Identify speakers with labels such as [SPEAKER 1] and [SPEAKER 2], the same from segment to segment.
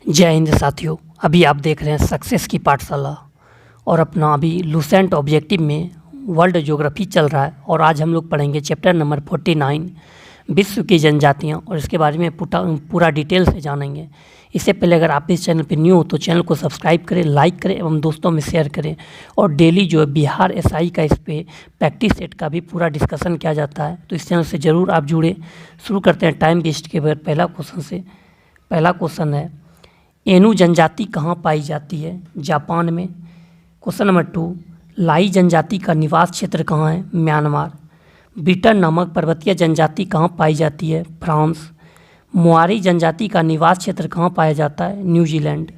[SPEAKER 1] जय हिंद साथियों। अभी आप देख रहे हैं सक्सेस की पाठशाला और अपना अभी लूसेंट ऑब्जेक्टिव में वर्ल्ड ज्योग्राफी चल रहा है और आज हम लोग पढ़ेंगे चैप्टर नंबर 49 विश्व की जनजातियां और इसके बारे में पूरा डिटेल से जानेंगे। इससे पहले अगर आप इस चैनल पर न्यू हो तो चैनल को सब्सक्राइब करें, लाइक करें एवं दोस्तों में शेयर करें। और डेली जो है बिहार एसआई का इस पर प्रैक्टिस सेट का भी पूरा डिस्कशन किया जाता है, तो इस चैनल से ज़रूर आप जुड़े। शुरू करते हैं टाइम वेस्ट के बगैर पहला क्वेश्चन से। पहला क्वेश्चन है, एनु जनजाति कहाँ पाई जाती है? जापान में। क्वेश्चन नंबर 2, लाई जनजाति का निवास क्षेत्र कहाँ है? म्यांमार। ब्रिटन नामक पर्वतीय जनजाति कहाँ पाई जाती है? फ्रांस। मुआरी जनजाति का निवास क्षेत्र कहाँ पाया जाता है? न्यूजीलैंड।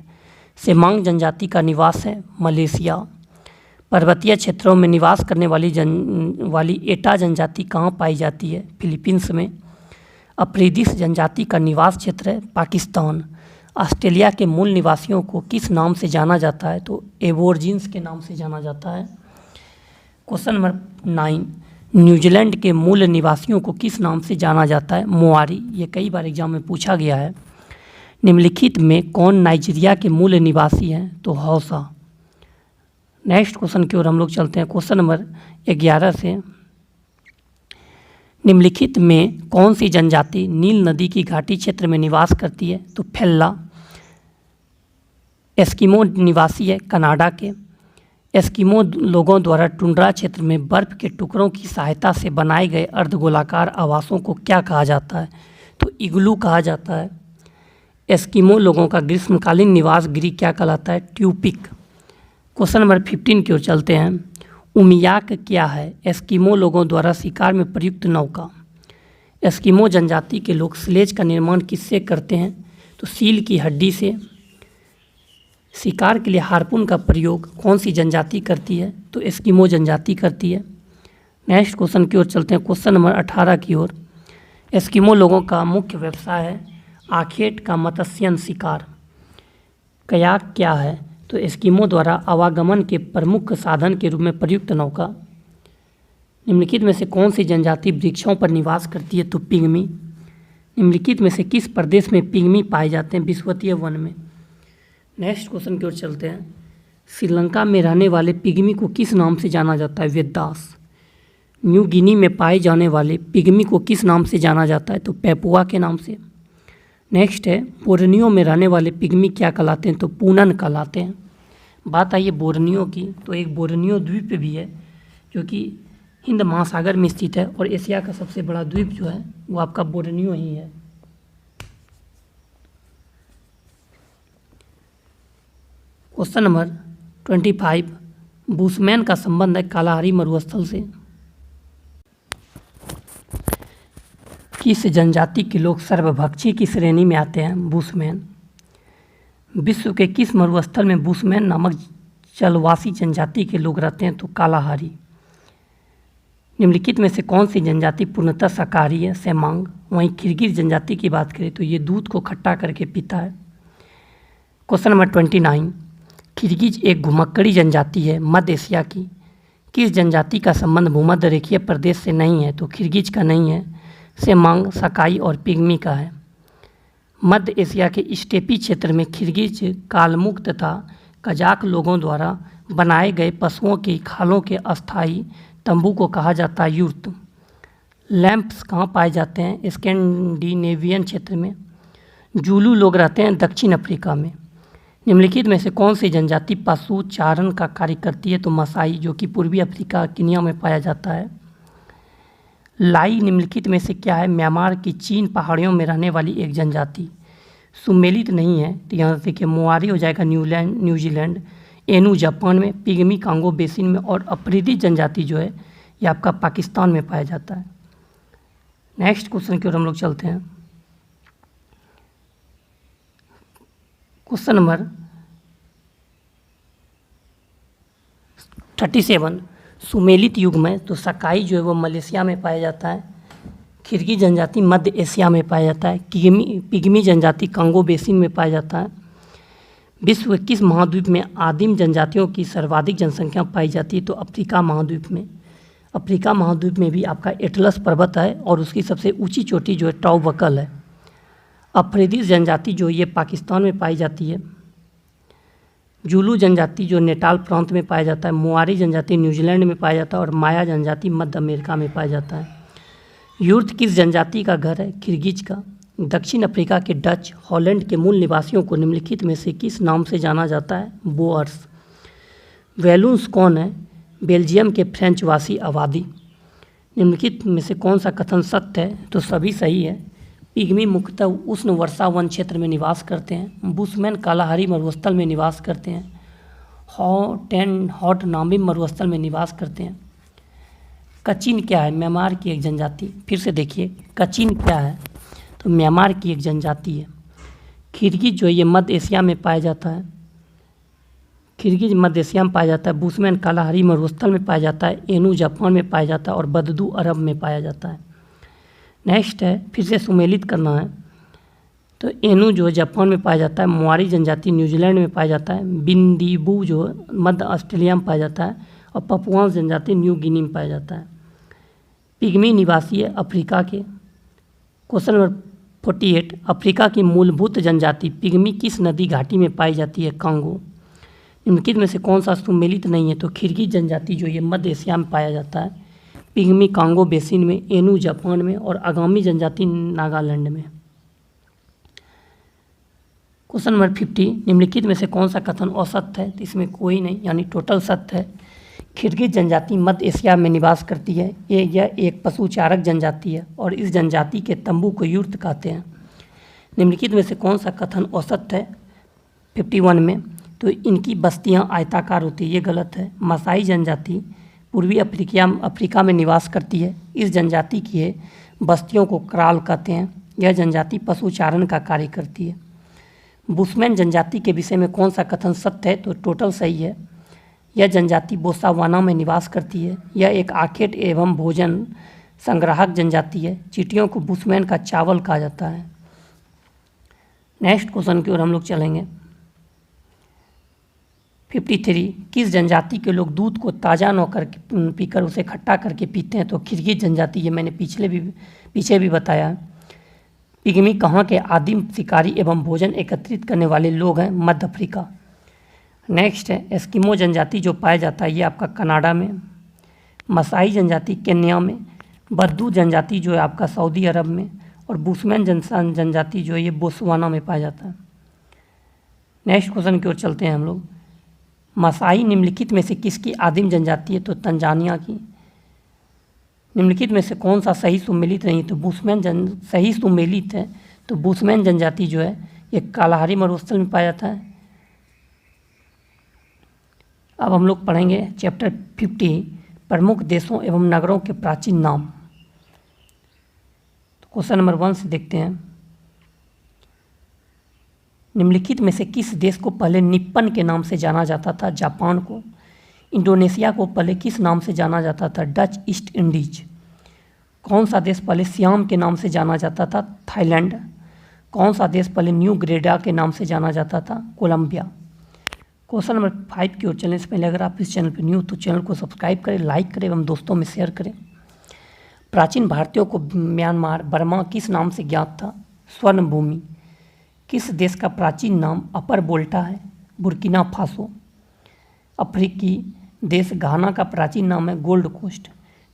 [SPEAKER 1] सेमांग जनजाति का निवास है मलेशिया। पर्वतीय क्षेत्रों में निवास करने वाली एटा जनजाति कहाँ पाई जाती है? फिलीपींस में। अप्रीदिस जनजाति का निवास क्षेत्र है पाकिस्तान। ऑस्ट्रेलिया के मूल निवासियों को किस नाम से जाना जाता है? तो एबोर्जिन्स के नाम से जाना जाता है। क्वेश्चन नंबर 9, न्यूजीलैंड के मूल निवासियों को किस नाम से जाना जाता है? मोआरी। ये कई बार एग्जाम में पूछा गया है। निम्नलिखित में कौन नाइजीरिया के मूल निवासी हैं? तो हौसा। नेक्स्ट क्वेश्चन की ओर हम लोग चलते हैं। क्वेश्चन नंबर 11 से, निम्नलिखित में कौन सी जनजाति नील नदी की घाटी क्षेत्र में निवास करती है? तो फेल्ला। एस्किमो निवासी है कनाडा के। एस्किमो लोगों द्वारा टुंड्रा क्षेत्र में बर्फ़ के टुकड़ों की सहायता से बनाए गए अर्धगोलाकार आवासों को क्या कहा जाता है? तो इग्लू कहा जाता है। एस्किमो लोगों का ग्रीष्मकालीन निवास गृह क्या कहलाता है? ट्यूपिक। क्वेश्चन नंबर 15 की ओर चलते हैं। उमियाक क्या है? एस्किमो लोगों द्वारा शिकार में प्रयुक्त नौका। एस्किमो जनजाति के लोग स्लेज का निर्माण किससे करते हैं? तो सील की हड्डी से। शिकार के लिए हार्पून का प्रयोग कौन सी जनजाति करती है? तो एस्किमो जनजाति करती है। नेक्स्ट क्वेश्चन की ओर चलते हैं। क्वेश्चन नंबर 18 की ओर। एस्किमो लोगों का मुख्य व्यवसाय है आखेट का मत्स्यन शिकार। कयाक क्या है? तो एस्किमो द्वारा आवागमन के प्रमुख साधन के रूप में प्रयुक्त नौका। निम्नलिखित में से कौन सी जनजाति वृक्षों पर निवास करती है? तो पिग्मी। निम्नलिखित में से किस प्रदेश में पिग्मी पाए जाते हैं? विषुवतीय वन में। नेक्स्ट क्वेश्चन की ओर चलते हैं। श्रीलंका में रहने वाले पिग्मी को किस नाम से जाना जाता है? वेदास। न्यू गिनी में पाए जाने वाले पिग्मी को किस नाम से जाना जाता है? तो पेपुआ के नाम से। नेक्स्ट है, बोर्नियो में रहने वाले पिग्मी क्या कहलाते हैं? तो पूनन कहलाते हैं। बात आई है बोर्नियो की, तो एक बोर्नियो द्वीप भी है जो कि हिंद महासागर में स्थित है और एशिया का सबसे बड़ा द्वीप जो है वो आपका बोर्नियो ही है। क्वेश्चन नंबर 25, बुशमैन का संबंध है कालाहारी मरुस्थल से। किस जनजाति के लोग सर्वभक्षी की श्रेणी में आते हैं? बुशमैन। विश्व के किस मरुस्थल में बुशमैन नामक जलवासी जनजाति के लोग रहते हैं? तो कालाहारी। निम्नलिखित में से कौन सी जनजाति पूर्णतः शाकाहारी है? सेमांग। वहीं किर्गिज जनजाति की बात करें तो ये दूध को खट्टा करके पीता है। क्वेश्चन नंबर 29, किर्गिज एक घुमक्कड़ी जनजाति है मध्य एशिया की। किस जनजाति का संबंध भूमध्य रेखीय प्रदेश से नहीं है? तो किर्गिज का नहीं है, सेमांग, सकाई और पिग्मी का है। मध्य एशिया के स्टेपी क्षेत्र में किर्गिज कालमुख तथा कजाक लोगों द्वारा बनाए गए पशुओं की खालों के अस्थायी तंबू को कहा जाता है युर्त। लैंप्स कहाँ पाए जाते हैं? स्कैंडिनेवियन क्षेत्र में। जूलू लोग रहते हैं दक्षिण अफ्रीका में। निम्नलिखित में से कौन सी जनजाति पशु चारण का कार्य करती है? तो मसाई, जो कि पूर्वी अफ्रीका केन्या में पाया जाता है। लाई निम्नलिखित में से क्या है? म्यांमार की चीन पहाड़ियों में रहने वाली एक जनजाति। सुमेलित नहीं है, तो यहाँ देखिए मुआरी हो जाएगा न्यूजीलैंड। एनु जापान में। पिग्मी कांगो बेसिन में। और अप्रीदी जनजाति जो है ये आपका पाकिस्तान में पाया जाता है। नेक्स्ट क्वेश्चन की ओर हम लोग चलते हैं। क्वेश्चन नंबर 37, सुमेलित युग में तो सकाई जो है वो मलेशिया में पाया जाता है। किर्गी जनजाति मध्य एशिया में पाया जाता है। पिग्मी जनजाति कांगो बेसिन में पाया जाता है। विश्व के किस महाद्वीप में आदिम जनजातियों की सर्वाधिक जनसंख्या पाई जाती है? तो अफ्रीका महाद्वीप में। अफ्रीका महाद्वीप में भी आपका एटलस पर्वत है और उसकी सबसे ऊंची चोटी जो है टाउबकल है। अफरीदी जनजाति जो ये पाकिस्तान में पाई जाती है। जुलू जनजाति जो नेपाल प्रांत में पाया जाता है। मुआरी जनजाति न्यूजीलैंड में पाया जाता है और माया जनजाति मध्य अमेरिका में पाया जाता है। यूर्थ किस जनजाति का घर है? किर्गिज का। दक्षिण अफ्रीका के डच हॉलैंड के मूल निवासियों को निम्नलिखित में से किस नाम से जाना जाता है? बोअर्स। वैलून्स कौन है? बेल्जियम के फ्रेंच वासी आबादी। निम्नलिखित में से कौन सा कथन सत्य है? तो सभी सही है। पिग्मी मुख्यतः उष्ण वर्षा वन क्षेत्र में निवास करते हैं। बुशमैन कालाहारी मरुस्थल में निवास करते हैं। हॉट नामिब मरुस्थल में निवास करते हैं। कचिन क्या है? म्यांमार की एक जनजाति। फिर से देखिए कचिन क्या है, तो म्यांमार की एक जनजाति है। किर्गिज जो ये मध्य एशिया में पाया जाता है। किर्गिज मध्य एशिया में पाया जाता है। बुशमैन कालाहारी मरुस्थल में पाया जाता है। एनू जापान में पाया जाता है और बददू अरब में पाया जाता है। नेक्स्ट है, फिर से सुमेलित करना है, तो एनू जो जापान में पाया जाता है। मुआरी जनजाति न्यूजीलैंड में पाया जाता है। बिंदीबू जो मध्य ऑस्ट्रेलिया में पाया जाता है और पपुआ जनजाति न्यू गिनी में पाया जाता है। पिग्मी निवासी है अफ्रीका के। क्वेश्चन नंबर 48, अफ्रीका की मूलभूत जनजाति पिग्मी किस नदी घाटी में पाई जाती है? कांगो। निम्नलिखित में से कौन सा सुमेलित नहीं है? तो किर्गिज जनजाति जो ये मध्य एशिया में पाया जाता है। पिग्मी कांगो बेसिन में, एनू जापान में और आगामी जनजाति नागालैंड में। क्वेश्चन नंबर 50, निम्नलिखित में से कौन सा कथन असत्य है? तो इसमें कोई नहीं, यानी टोटल सत्य है। किर्गिज जनजाति मध्य एशिया में निवास करती है। यह एक पशुचारक जनजाति है और इस जनजाति के तंबू को यूर्त कहते हैं। निम्नलिखित में से कौन सा कथन असत्य है? 51 में, तो इनकी बस्तियां आयताकार होती है, ये गलत है। मसाई जनजाति पूर्वी अफ्रीका में निवास करती है। इस जनजाति की बस्तियों को क्राल कहते हैं। यह जनजाति पशुचारण का कार्य करती है। बुशमैन जनजाति के विषय में कौन सा कथन सत्य है? तो टोटल सही है। यह जनजाति बोत्सवाना में निवास करती है। यह एक आखेट एवं भोजन संग्राहक जनजाति है। चींटियों को बुशमैन का चावल कहा जाता है। नेक्स्ट क्वेश्चन की ओर हम लोग चलेंगे। 53, किस जनजाति के लोग दूध को ताज़ा न कर पीकर उसे खट्टा करके पीते हैं? तो किर्गिज जनजाति, ये मैंने पीछे भी बताया। पिग्मी कहाँ के आदिम शिकारी एवं भोजन एकत्रित करने वाले लोग हैं? मध्य अफ्रीका। नेक्स्ट है, एस्किमो जनजाति जो पाया जाता है ये आपका कनाडा में। मसाई जनजाति केन्या में। बद्दू जनजाति जो है आपका सऊदी अरब में। और बुशमैन जनजाति जो है ये बोत्सवाना में पाया जाता है। नेक्स्ट क्वेश्चन की ओर चलते हैं हम लोग। मसाई निम्नलिखित में से किसकी आदिम जनजाति है? तो तंजानिया की। निम्नलिखित में से कौन सा सही सुमेलित नहीं? तो बुशमैन सही सुमेलित है। तो बुशमैन जनजाति जो है ये कालाहारी मरुस्थल में पाया जाता है। अब हम लोग पढ़ेंगे चैप्टर 50, प्रमुख देशों एवं नगरों के प्राचीन नाम। तो क्वेश्चन नंबर 1 से देखते हैं। निम्नलिखित में से किस देश को पहले निप्पन के नाम से जाना जाता था? जापान को। इंडोनेशिया को पहले किस नाम से जाना जाता था? Dutch east Indies. कौन सा देश पहले सियाम के नाम से जाना जाता था? थाईलैंड। कौन सा देश पहले न्यू ग्रेडा के नाम से जाना जाता था? कोलंबिया। क्वेश्चन नंबर 5 की ओर चलने से पहले अगर आप इस चैनल पर न्यू तो चैनल को सब्सक्राइब करें, लाइक करें एवं दोस्तों में शेयर करें। प्राचीन भारतीयों को म्यांमार बर्मा किस नाम से ज्ञात था? स्वर्ण भूमि। किस देश का प्राचीन नाम अपर वोल्टा है? Burkina Faso. अफ्रीकी देश घाना का प्राचीन नाम है गोल्ड कोस्ट।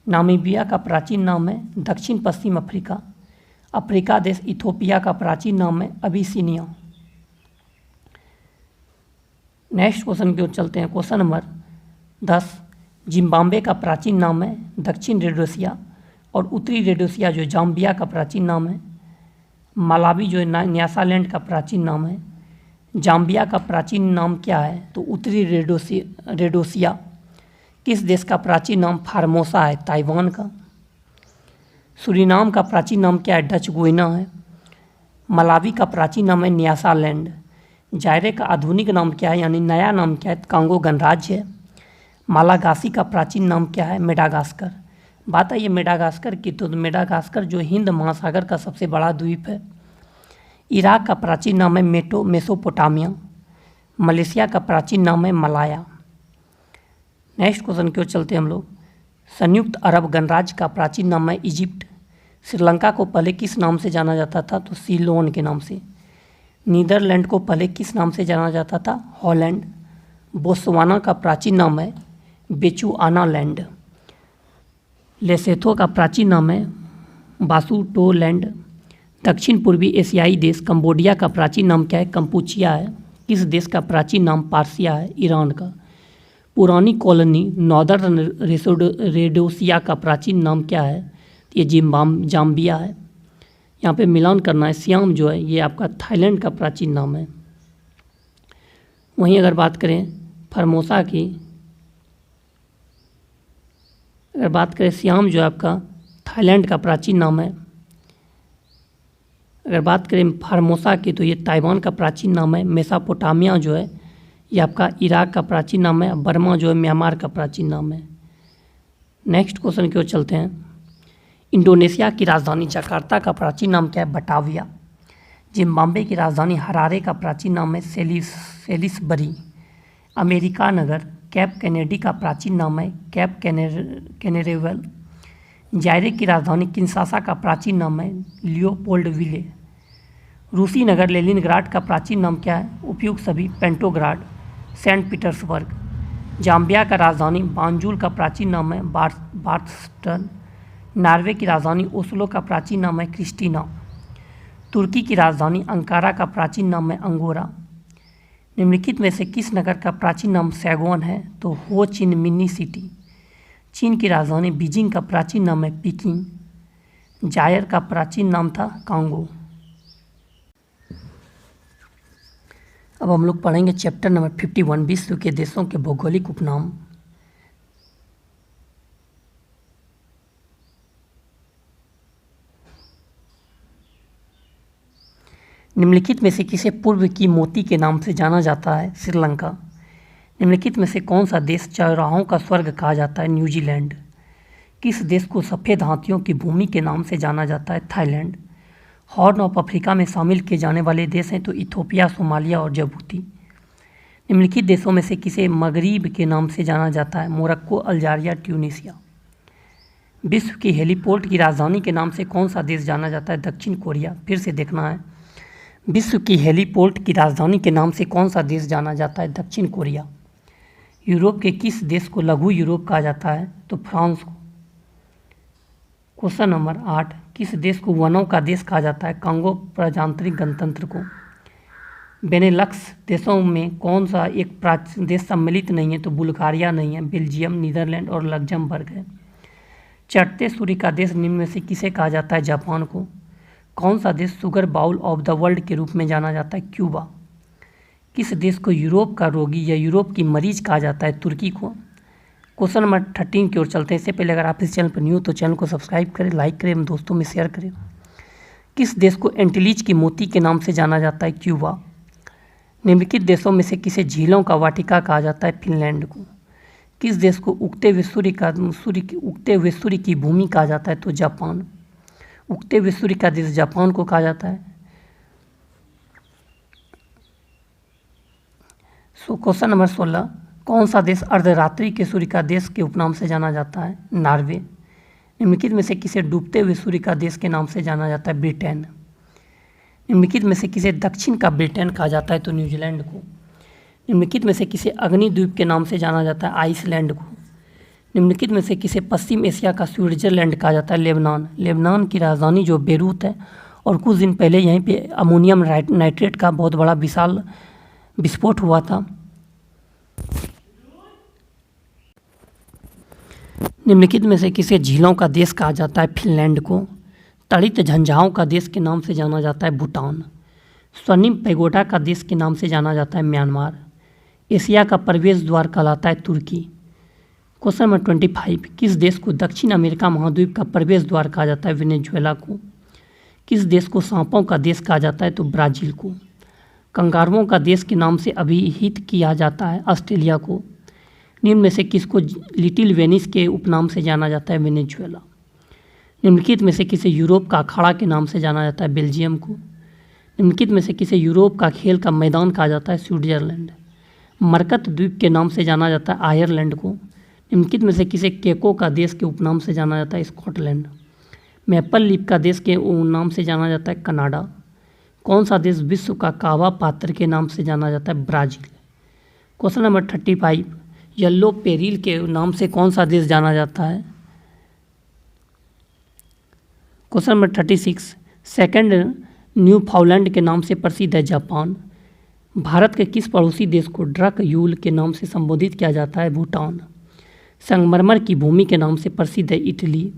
[SPEAKER 1] नामीबिया का प्राचीन नाम है दक्षिण पश्चिम अफ्रीका। अफ्रीका देश इथोपिया का प्राचीन नाम है अबिसिनिया। नेक्स्ट क्वेश्चन की ओर चलते हैं। क्वेश्चन नंबर 10, जिम्बाब्वे का प्राचीन नाम है दक्षिण रोडेशिया और उत्तरी रोडेशिया जो जाम्बिया का प्राचीन नाम है। मालावी जो है न्यासालैंड का प्राचीन नाम है। जाम्बिया का प्राचीन नाम क्या है? तो उत्तरी रोडेशिया। किस देश का प्राचीन नाम फार्मोसा है? ताइवान का। सूरीनाम का प्राचीन नाम क्या है? डच गुइना है। मलावी का प्राचीन नाम है न्यासालैंड। जायरे का आधुनिक नाम क्या है, यानी नया नाम क्या है? कांगो गणराज्य है। मालागासी का प्राचीन नाम क्या है? मेडागास्कर। बात आई है मेडागास्कर की, तो मेडागास्कर जो हिंद महासागर का सबसे बड़ा द्वीप है। इराक का प्राचीन नाम है मेसोपोटामिया। मलेशिया का प्राचीन नाम है मलाया। नेक्स्ट क्वेश्चन की ओर चलते हैं हम लोग। संयुक्त अरब गणराज्य का प्राचीन नाम है इजिप्ट। श्रीलंका को पहले किस नाम से जाना जाता था? तो सीलोन के नाम से। नीदरलैंड को पहले किस नाम से जाना जाता था? हॉलैंड। बोत्सवाना का प्राचीन नाम है बेचुआनालैंड। लेसोथो का प्राचीन नाम है बासुटोलैंड। दक्षिण पूर्वी एशियाई देश कंबोडिया का प्राचीन नाम क्या है? कंपुचिया है। किस देश का प्राचीन नाम पार्सिया है? ईरान का। पुरानी कॉलोनी नॉर्दर्न रेडोसिया का प्राचीन नाम क्या है? ये जाम्बिया है। यहाँ पे मिलान करना है। सियाम जो है ये आपका थाईलैंड का प्राचीन नाम है। वहीं अगर बात करें फॉर्मोसा की, अगर बात करें सियाम जो है आपका थाईलैंड का प्राचीन नाम है। अगर बात करें फॉर्मोसा की तो ये ताइवान का प्राचीन नाम है। मेसोपोटामिया जो है ये आपका इराक का प्राचीन नाम है। बर्मा जो है म्यांमार का प्राचीन नाम है। नेक्स्ट क्वेश्चन की ओर चलते हैं। इंडोनेशिया की राजधानी जकार्ता का प्राचीन नाम क्या है? बटाविया। जिम्बाब्वे की राजधानी हरारे का प्राचीन नाम है सेलिसबरी। अमेरिका नगर कैप कैनेडी का प्राचीन नाम है कैप कैनेरेवल। जायरे की राजधानी किंशासा का प्राचीन नाम है लियोपोल्डविले। रूसी नगर लेनिनग्राड का प्राचीन नाम क्या है? उपयुक्त सभी पेंटोग्राड। Saint Petersburg. जाम्बिया का राजधानी बांजुल का प्राचीन नाम है बार्थस्टन। नॉर्वे की राजधानी ओस्लो का प्राचीन नाम है क्रिस्टीना। तुर्की की राजधानी अंकारा का प्राचीन नाम है अंगोरा। निम्नलिखित में से किस नगर का प्राचीन नाम सैगोन है? तो हो चिन मिनी सिटी। चीन की राजधानी बीजिंग का प्राचीन नाम है पीकिंग। जायर का प्राचीन नाम था कांगो। अब हम लोग पढ़ेंगे चैप्टर नंबर 51 विश्व के देशों के भौगोलिक उपनाम। निम्नलिखित में से किसे पूर्व की मोती के नाम से जाना जाता है? श्रीलंका। निम्नलिखित में से कौन सा देश चौराहों का स्वर्ग कहा जाता है? न्यूजीलैंड। किस देश को सफ़ेद हाथियों की भूमि के नाम से जाना जाता है? थाईलैंड। हॉर्न ऑफ अफ्रीका में शामिल किए जाने वाले देश हैं तो इथोपिया, सोमालिया और जिबूती। निम्नलिखित देशों में से किसे मगरिब के नाम से जाना जाता है? मोरक्को, अल्जारिया, ट्यूनीसिया। विश्व की हेलीपोर्ट की राजधानी के नाम से कौन सा देश जाना जाता है? दक्षिण कोरिया। फिर से देखना है, विश्व की हेलीपोर्ट की राजधानी के नाम से कौन सा देश जाना जाता है? दक्षिण कोरिया। यूरोप के किस देश को लघु यूरोप कहा जाता है? तो फ्रांस को। क्वेश्चन नंबर 8, किस देश को वनों का देश कहा जाता है? कांगो प्रजातांत्रिक गणतंत्र को। बेनेलक्स देशों में कौन सा एक देश सम्मिलित नहीं है? तो बुल्गारिया नहीं है, बेल्जियम, नीदरलैंड और लग्जमबर्ग है। चढ़ते सूर्य का देश निम्न में से किसे कहा जाता है? जापान को। कौन सा देश sugar bowl of the world के रूप में जाना जाता है? क्यूबा। किस देश को यूरोप का रोगी या यूरोप की मरीज कहा जाता है? तुर्की को। क्वेश्चन नंबर 13 की ओर चलते हैं। इससे पहले अगर आप इस चैनल पर न्यू तो चैनल को सब्सक्राइब करें, लाइक करें, दोस्तों में शेयर करें। किस देश को एंटीलीज की मोती के नाम से जाना जाता है? क्यूबा। निम्नलिखित देशों में से किसे झीलों का वाटिका कहा जाता है? फिनलैंड को। किस देश को उगते हुए सूर्य की भूमि कहा जाता है? तो जापान। उगते हुए सूर्य का देश जापान को कहा जाता है। क्वेश्चन नंबर 16, कौन सा देश अर्धरात्रि के सूर्य का देश के उपनाम से जाना जाता है? नॉर्वे। निम्नलिखित में से किसे डूबते हुए सूर्य का देश के नाम से जाना जाता है? ब्रिटेन। निम्नलिखित में से किसे दक्षिण का ब्रिटेन कहा जाता है? तो न्यूजीलैंड को। निम्नलिखित में से किसे अग्निद्वीप के नाम से जाना जाता है? आइसलैंड को। निम्नलिखित में से किसे पश्चिम एशिया का स्विट्जरलैंड कहा जाता है? लेबनान। लेबनान की राजधानी जो बेरूत है और कुछ दिन पहले यहीं पे अमोनियम नाइट्रेट का बहुत बड़ा विशाल विस्फोट हुआ था। निम्नलिखित में से किसे झीलों का देश कहा जाता है? फिनलैंड को। तड़ित झंझाओं का देश के नाम से जाना जाता है? भूटान। स्वर्णिम पैगोडा का देश के नाम से जाना जाता है? म्यांमार। एशिया का प्रवेश द्वार कहलाता है? तुर्की। क्वेश्चन नंबर 25, किस देश को दक्षिण अमेरिका महाद्वीप का प्रवेश द्वार कहा जाता है? वेनेजुएला को। किस देश को सांपों का देश कहा जाता है? तो ब्राज़ील को। कंगारुओं का देश के नाम से अभिहित किया जाता है? ऑस्ट्रेलिया को। निम्न में से किसको लिटिल वेनिस के उपनाम से जाना जाता है? वेनेजुएला। निम्नलिखित में से किसे यूरोप का अखाड़ा के नाम से जाना जाता है? बेल्जियम को। निम्नलिखित में से किसे यूरोप का खेल का मैदान कहा जाता है? स्विट्जरलैंड। मरकत द्वीप के नाम से जाना जाता है? आयरलैंड को। निम्नलिखित में से किसे केको का देश के उपनाम से जाना जाता है? स्कॉटलैंड। मैपल लीफ का देश के नाम से जाना जाता है कनाडा। कौन सा देश विश्व का कावा पात्र के नाम से जाना जाता है? Brazil. Question number 35, yellow peril के नाम से कौन सा देश जाना जाता है? क्वेश्चन नंबर 36, सेकंड न्यूफाउंडलैंड के नाम से प्रसिद्ध है जापान। भारत के किस पड़ोसी देश को ड्रक यूल के नाम से संबोधित किया जाता है? भूटान। संगमरमर की भूमि के नाम से प्रसिद्ध है इटली।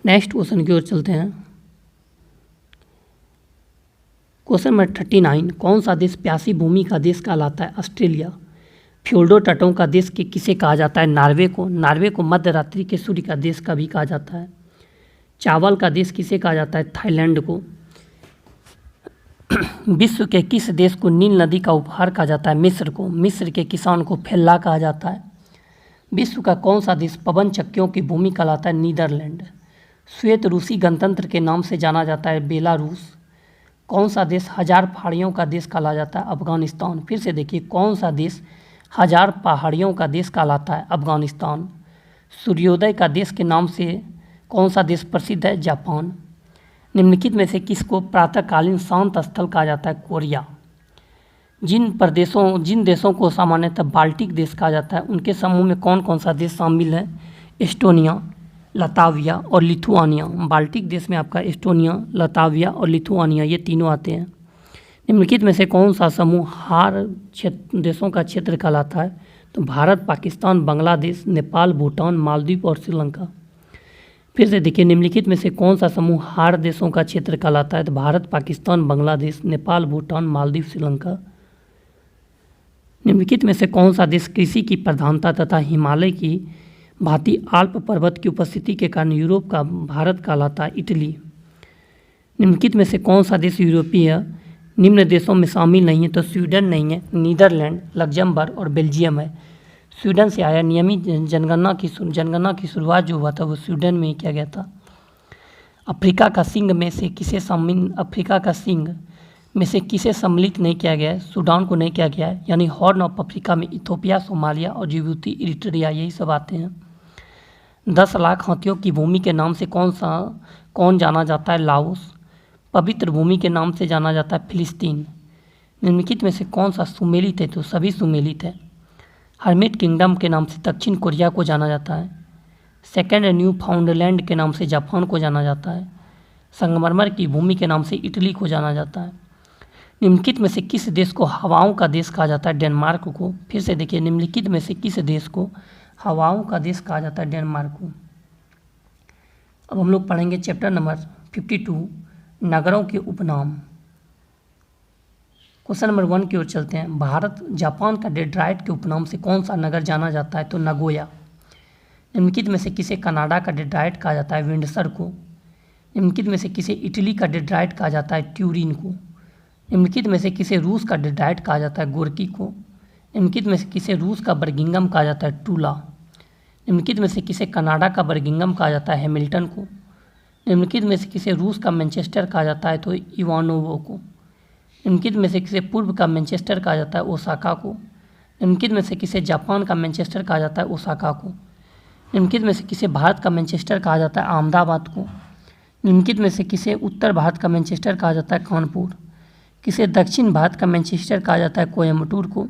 [SPEAKER 1] नेक्स्ट क्वेश्चन की ओर चलते हैं। क्वेश्चन नंबर 39, कौन सा देश प्यासी भूमि का देश कहलाता है? ऑस्ट्रेलिया। फ्योर्डो तटों का देश के किसे कहा जाता है? नॉर्वे को। नॉर्वे को मध्य रात्रि के सूर्य का देश का भी कहा जाता है। चावल का देश किसे कहा जाता है? थाईलैंड को। विश्व के किस देश को नील नदी का उपहार कहा जाता है? मिस्र को। मिस्र के किसान को फेल्ला कहा जाता है। विश्व का कौन सा देश पवन चक्कियों की भूमि कहलाता है? नीदरलैंड। श्वेत रूसी गणतंत्र के नाम से जाना जाता है? बेलारूस। कौन सा देश 1000 पहाड़ियों का देश कहला जाता है? अफगानिस्तान। फिर से देखिए, कौन सा देश 1000 पहाड़ियों का देश कहलाता है? अफगानिस्तान। सूर्योदय का देश के नाम से कौन सा देश प्रसिद्ध है? जापान। निम्नलिखित में से किसको प्रातःकालीन शांत स्थल कहा जाता है? कोरिया। जिन देशों को सामान्यतः बाल्टिक देश कहा जाता है, उनके समूह में कौन कौन सा देश शामिल है? एस्टोनिया, लताविया और लिथुआनिया। बाल्टिक देश में आपका एस्टोनिया, लताविया और लिथुआनिया ये तीनों आते हैं। निम्नलिखित में से कौन सा समूह हार देशों का क्षेत्र कहलाता है? तो भारत, पाकिस्तान, बांग्लादेश, नेपाल, भूटान, मालदीव और श्रीलंका। फिर से देखिए, निम्नलिखित में से कौन सा समूह हार देशों का क्षेत्र कहलाता है? तो भारत, पाकिस्तान, बांग्लादेश, नेपाल, भूटान, मालदीव, श्रीलंका। निम्नलिखित में से कौन सा देश कृषि की प्रधानता तथा हिमालय की भांति आल्प पर्वत की उपस्थिति के कारण यूरोप का भारत कहलाता है? इटली। निम्नलिखित में से कौन सा देश यूरोपीय निम्न देशों में शामिल नहीं है? तो स्वीडन नहीं है, नीदरलैंड, लग्जमबर्ग और बेल्जियम है। स्वीडन से आया। नियमित जनगणना की शुरुआत जो हुआ था वो स्वीडन में ही किया गया था। अफ्रीका का सिंह में से किसे सम्मिलित नहीं किया गया है? सूडान को नहीं किया गया है। यानी हॉर्न ऑफ अफ्रीका में इथोपिया, सोमालिया और जिबूती, इरिट्रिया यही सब आते हैं। 10 लाख हाथियों की भूमि के नाम से कौन जाना जाता है? लाओस। पवित्र भूमि के नाम से जाना जाता है फिलिस्तीन। निम्नलिखित में से कौन सा सुमेलित है? तो सभी सुमेलित है। हर्मिट किंगडम के नाम से दक्षिण कोरिया को जाना जाता है। सेकंड न्यूफाउंडलैंड के नाम से जापान को जाना जाता है। संगमरमर की भूमि के नाम से इटली को जाना जाता है। निम्नलिखित में से किस देश को हवाओं का देश कहा जाता है? डेनमार्क को। फिर से देखिए, निम्नलिखित में से किस देश को हवाओं का देश कहा जाता है? डेनमार्क को। अब हम लोग पढ़ेंगे चैप्टर नंबर 52, नगरों के उपनाम। क्वेश्चन नंबर 1 की ओर चलते हैं। भारत जापान का डेट्राइट के उपनाम से कौन सा नगर जाना जाता है? तो नगोया। निम्नलिखित में से किसे कनाडा का डेट्राइट कहा जाता है? विंडसर को। निम्नलिखित में से किसे इटली का डेट्राइट कहा जाता है? ट्यूरिन को। निम्नलिखित में से किसे रूस का डेट्राइट कहा जाता है? गोर्की को। निम्नलिखित में से किसे रूस का बर्गिंगम कहा जाता है? टूला। निम्नलिखित में से किसे कनाडा का बर्गिंगम कहा जाता है? हैमिल्टन को। निम्नलिखित में से किसे रूस का मैनचेस्टर कहा जाता है? तो इवानोवो को। निम्नलिखित में से किसे पूर्व का मैनचेस्टर कहा जाता है? ओसाका को। निम्नलिखित में से किसे जापान का मैनचेस्टर कहा जाता है? ओसाका को। निम्नलिखित में से किसे भारत का मैनचेस्टर कहा जाता है? अहमदाबाद को। निम्नलिखित में से किसे उत्तर भारत का मैनचेस्टर कहा जाता है? कानपुर। किसे दक्षिण भारत का मैनचेस्टर कहा जाता है? कोयम्बटूर को।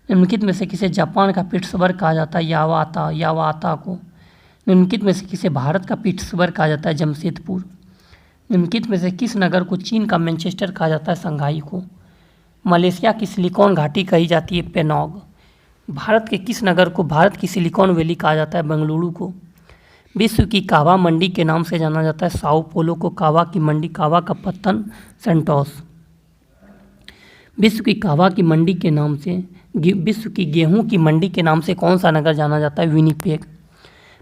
[SPEAKER 1] निम्नलिखित में से किसे जापान का पिट्सबर्ग कहा जाता है? यावाता को। निम्नलिखित में से किसे भारत का पिट्सबर्ग कहा जाता है? जमशेदपुर। निम्नलिखित में से किस नगर को चीन का मैनचेस्टर कहा जाता है? शंघाई को। मलेशिया की सिलिकॉन घाटी कही जाती है? पेनोंग। भारत के किस नगर को भारत की सिलिकॉन वैली कहा जाता है? बेंगलुरु को। विश्व की कावा मंडी के नाम से जाना जाता है? साओ पोलो को। कावा की मंडी, कावा का पत्तन, सेंटोस। विश्व की गेहूं की मंडी के नाम से कौन सा नगर जाना जाता है? विनिपेग।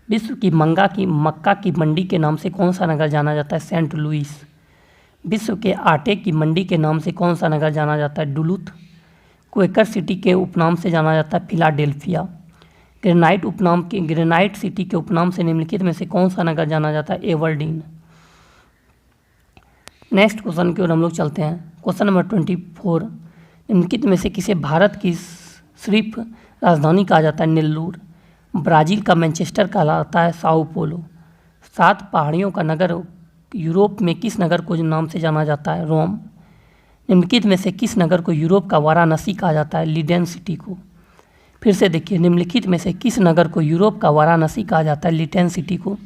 [SPEAKER 1] विश्व की मक्का की मंडी के नाम से कौन सा नगर जाना जाता है? Saint Louis. विश्व के आटे की मंडी के नाम से कौन सा नगर जाना जाता है? डुलुथ। क्वेकर सिटी के उपनाम से जाना जाता है? फिलाडेल्फिया। ग्रेनाइट सिटी के उपनाम से निम्नलिखित में से कौन सा नगर जाना जाता है? एवर्डीन। नेक्स्ट क्वेश्चन की ओर हम लोग चलते हैं। क्वेश्चन नंबर 24, निम्नलिखित में से किसे भारत की सिर्फ राजधानी कहा जाता है? नेल्लोर। ब्राज़ील का मैनचेस्टर कहलाता है? Sao Paulo. 7 पहाड़ियों का नगर यूरोप में किस नगर को नाम से जाना जाता है? रोम। निम्नलिखित में से किस नगर को यूरोप का वाराणसी कहा जाता है? लीडेन सिटी को। फिर से देखिए, निम्नलिखित में से किस नगर को यूरोप का वाराणसी कहा जाता है? लीडेन सिटी को।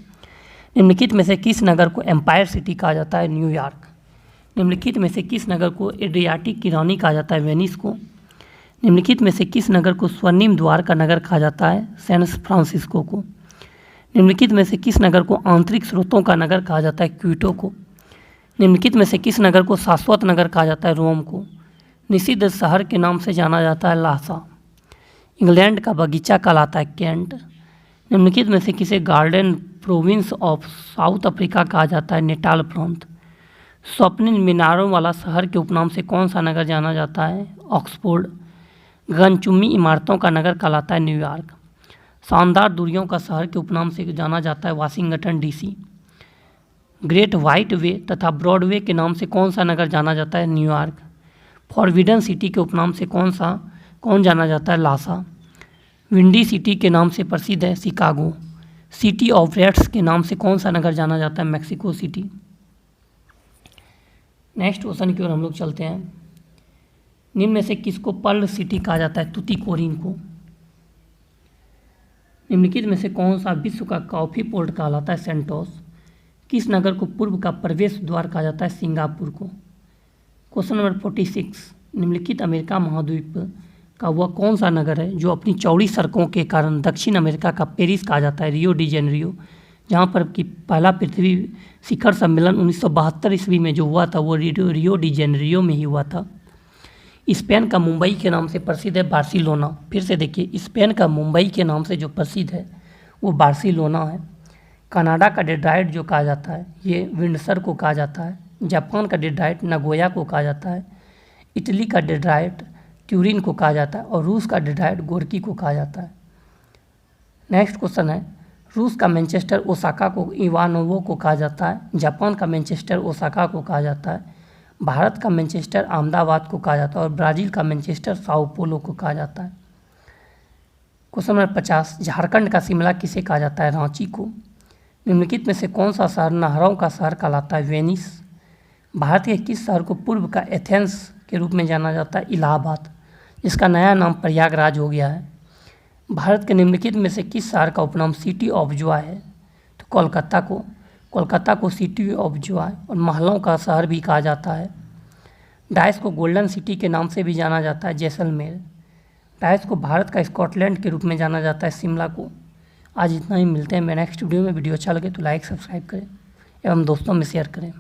[SPEAKER 1] निम्नलिखित में से किस नगर को एम्पायर सिटी कहा जाता है? न्यूयॉर्क। निम्नलिखित में से किस नगर को एड्रियाटिक की रानी कहा जाता है? वेनिस को। निम्नलिखित में से किस नगर को स्वर्णिम द्वार का नगर कहा जाता है? सैन फ्रांसिस्को को। निम्नलिखित में से किस नगर को आंतरिक स्रोतों का नगर कहा जाता है? क्योटो को। निम्नलिखित में से किस नगर को शाश्वत नगर कहा जाता है? रोम को। निषिद्ध शहर के नाम से जाना जाता है? लासा। इंग्लैंड का बगीचा कहलाता है? कैंट। निम्नलिखित में से किसे garden province of south Africa कहा जाता है? नेटाल प्रांत। स्वप्निल मीनारों वाला शहर के उपनाम से कौन सा नगर जाना जाता है? ऑक्सफोर्ड। गगनचुंबी इमारतों का नगर कहलाता है? न्यूयॉर्क। शानदार दूरियों का शहर के उपनाम से जाना जाता है? Washington DC. ग्रेट व्हाइट वे तथा ब्रॉडवे के नाम से कौन सा नगर जाना जाता है? न्यूयॉर्क। फॉरबिडन सिटी के उपनाम से कौन जाना जाता है? लासा। विंडी सिटी के नाम से प्रसिद्ध है? शिकागो। सिटी ऑफ रेड्स के नाम से कौन सा नगर जाना जाता है? Mexico city. नेक्स्ट क्वेश्चन की ओर हम लोग चलते हैं। निम्न में से किसको पर्ल सिटी कहा जाता है? तुतीकोरिन को। निम्नलिखित में से कौन सा विश्व का कॉफी पोर्ट कहलाता है? सेंटोस। किस नगर को पूर्व का प्रवेश द्वार कहा जाता है? सिंगापुर को। क्वेश्चन नंबर 46, निम्नलिखित अमेरिका महाद्वीप का वह कौन सा नगर है जो अपनी चौड़ी सड़कों के कारण दक्षिण अमेरिका का पेरिस कहा जाता है? Rio de Janeiro. जहाँ पर कि पहला पृथ्वी शिखर सम्मेलन 1972 ईस्वी में जो हुआ था वो रियो डी जेनेरियो में ही हुआ था। स्पेन का मुंबई के नाम से प्रसिद्ध है? बार्सिलोना। फिर से देखिए, स्पेन का मुंबई के नाम से जो प्रसिद्ध है वो बार्सिलोना है। कनाडा का डेट्रॉइट जो कहा जाता है ये विंडसर को कहा जाता है। जापान का डेट्रॉइट नगोया को कहा जाता है। इटली का डेट्रॉइट ट्यूरिन को कहा जाता है और रूस का डेट्रॉइट गोर्की को कहा जाता है। नेक्स्ट क्वेश्चन है, रूस का मैनचेस्टर ओसाका को इवानोवो को कहा जाता है। जापान का मैनचेस्टर ओसाका को कहा जाता है। भारत का मैनचेस्टर अहमदाबाद को कहा जाता है और ब्राज़ील का मैनचेस्टर साओ पोलो को कहा जाता है। क्वेश्चन नंबर 50, झारखंड का शिमला किसे कहा जाता है? रांची को। निम्नलिखित में से कौन सा शहर नहरों का शहर कहलाता है? वेनिस। भारत के किस शहर को पूर्व का एथेंस के रूप में जाना जाता है? इलाहाबाद, जिसका नया नाम प्रयागराज हो गया है। भारत के निम्नलिखित में से किस शहर का उपनाम सिटी ऑफ जॉय है? तो कोलकाता को सिटी ऑफ जॉय और महलों का शहर भी कहा जाता है। डाइस को गोल्डन सिटी के नाम से भी जाना जाता है? जैसलमेर। डाइस को भारत का स्कॉटलैंड के रूप में जाना जाता है? शिमला को। आज इतना ही, मिलते हैं मैं नेक्स्ट वीडियो में। वीडियो अच्छा लगे तो लाइक सब्सक्राइब करें एवं दोस्तों में शेयर करें।